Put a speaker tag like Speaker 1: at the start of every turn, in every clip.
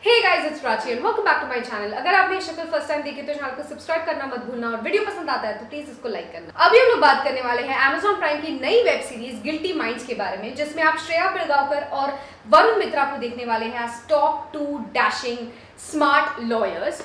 Speaker 1: Hey guys, it's Prachi and welcome back to my channel. अगर आपने ये शक्ल फर्स्ट टाइम देखी तो चैनल को सब्सक्राइब करना मत भूलना और वीडियो पसंद आता है तो प्लीज इसको लाइक करना। अभी हम लोग बात करने वाले हैं Amazon प्राइम की नई वेब सीरीज गिल्टी माइंड्स के बारे में, जिसमें आप श्रेया पिलगांवकर और वरुण मित्रा को देखने वाले हैं as top two dashing smart lawyers.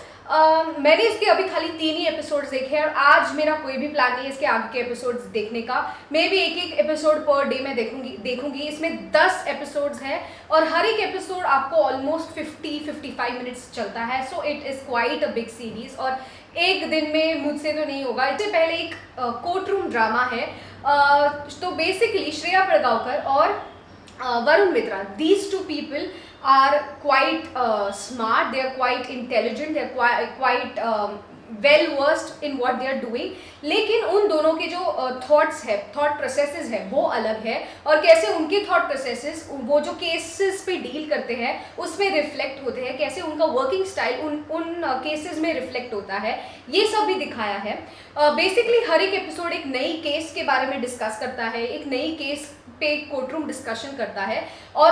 Speaker 1: मैंने इसके अभी खाली 3 ही एपिसोड्स देखे हैं और आज मेरा कोई भी प्लान नहीं है इसके आगे के एपिसोड्स देखने का। मे भी एक एपिसोड पर डे मैं देखूंगी। इसमें 10 एपिसोड्स हैं और हर एक एपिसोड आपको ऑलमोस्ट 50-55 मिनट्स चलता है। So it is quite a big series और एक दिन में मुझसे तो नहीं होगा। इससे पहले एक कोर्ट रूम ड्रामा है। तो बेसिकली श्रेया पिलगांवकर और Varun Mitra, these two people are quite smart, they are quite intelligent, they are quite well versed in what they are doing. लेकिन उन दोनों के जो थॉट्स है, थॉट प्रोसेसेस है, वो अलग है और कैसे उनके थॉट प्रोसेसेस वो जो केसेस पे डील करते हैं उसमें रिफ्लेक्ट होते हैं, कैसे उनका वर्किंग स्टाइल उन केसेस में रिफ्लेक्ट होता है, ये सब भी दिखाया है। बेसिकली हर एक एपिसोड एक नई केस के बारे में डिस्कस करता है, एक नई केस पे कोर्ट रूम डिस्कशन करता है और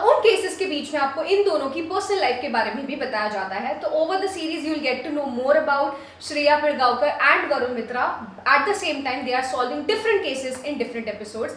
Speaker 1: उन केसेस के बीच में आपको इन दोनों की पर्सनल लाइफ के बारे में भी बताया जाता है। तो over the series you will get to know more about Shreya Pilgaonkar and Varun Mitra. At the same time they are solving different cases in different episodes.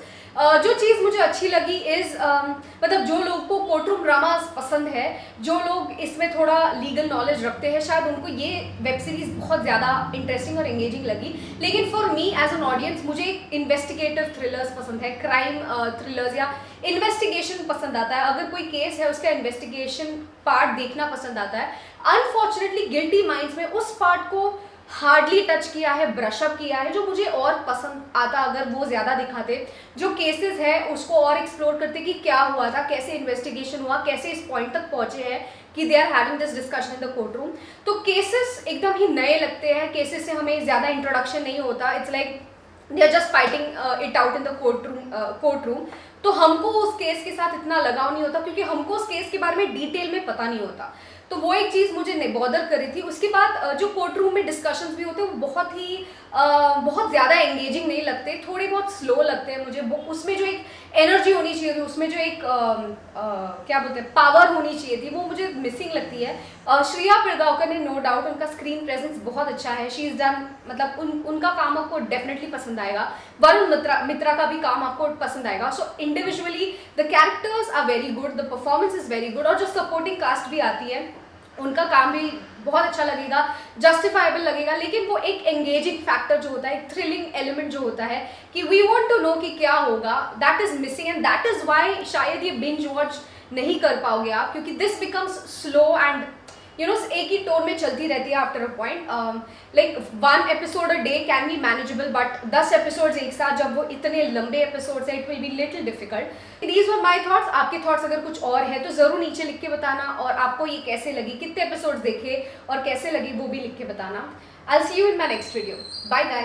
Speaker 1: जो चीज़ मुझे अच्छी लगी इज मतलब जो लोग को कोर्ट रूम ड्रामा पसंद है, जो लोग इसमें थोड़ा लीगल नॉलेज रखते हैं, शायद उनको ये वेब सीरीज बहुत ज़्यादा इंटरेस्टिंग और एंगेजिंग लगी। लेकिन for me as an audience मुझे इन्वेस्टिगेटिव थ्रिलर्स पसंद है, क्राइम थ्रिलर्स या इन्वेस्टिगेशन पसंद आता है। अगर कोई केस है उसका इन्वेस्टिगेशन पार्ट देखना पसंद आता है। अनफॉर्चुनेटली गिल्टी माइंड्स में उस पार्ट को हार्डली टच किया है, ब्रशअप किया है, जो मुझे और पसंद आता अगर वो ज़्यादा दिखाते, जो केसेस है उसको और एक्सप्लोर करते कि क्या हुआ था, कैसे इन्वेस्टिगेशन हुआ, कैसे इस पॉइंट तक पहुंचे हैं कि they are having this discussion in the courtroom. तो केसेस एकदम ही नए लगते हैं, केसेस से हमें ज़्यादा इंट्रोडक्शन नहीं होता। It's like they are just fighting it out in the courtroom. तो हमको उस केस के साथ इतना लगाव नहीं होता क्योंकि हमको उस केस के बारे में डिटेल में पता नहीं होता। तो वो एक चीज़ मुझे बॉदर करी थी। उसके बाद जो कोर्ट रूम में डिस्कशंस भी होते हैं वो बहुत ज़्यादा एंगेजिंग नहीं लगते, थोड़े बहुत स्लो लगते हैं मुझे। उसमें जो एक एनर्जी होनी चाहिए थी, उसमें जो एक क्या बोलते हैं पावर होनी चाहिए थी, वो मुझे मिसिंग लगती है। श्रेया पिलगांवकर ने नो डाउट उनका स्क्रीन प्रेजेंस बहुत अच्छा है। शी इज़ डन, मतलब उनका काम आपको डेफिनेटली पसंद आएगा। वरुण मित्रा का भी काम आपको पसंद आएगा। So individually the characters are very good, the performance is very good और जो सपोर्टिंग कास्ट भी आती है उनका काम भी बहुत अच्छा लगेगा, जस्टिफाइबल लगेगा। लेकिन वो एक एंगेजिंग फैक्टर जो होता है, एक थ्रिलिंग एलिमेंट जो होता है कि वी वांट टू नो कि क्या होगा, that is missing and that is why शायद ये बिंज वॉच नहीं कर पाओगे आप, क्योंकि दिस बिकम्स स्लो एंड एक ही टोन में चलती रहती है after a point. Like 1 episode a day can be manageable, but 10 episodes एक साथ जब वो इतने लंबे एपिसोड्स हैं, it will be little difficult. These were my thoughts. आपके थॉट्स अगर कुछ और है तो ज़रूर नीचे लिख के बताना और आपको ये कैसे लगी, कितने एपिसोड्स देखे और कैसे लगी वो भी लिख के बताना। I will see you in my next video. Bye guys.